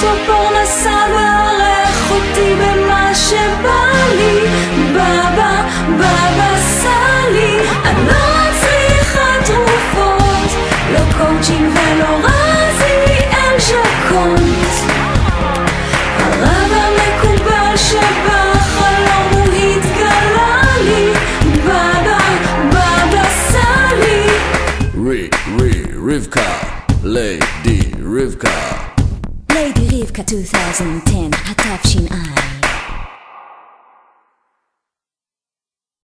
אוטו פרנסה וערך אותי במה שבא לי. בבא, בבא סלי, אני לא צריכה תרופות, לא קואוצ'ים ולא רזי אל ז'קונט. הרב המקובל שבחלום הוא התגלה לי. בבא, בבא סלי. רבקה, ליידי רבקה. ליידי רבקה 2010 התש"ע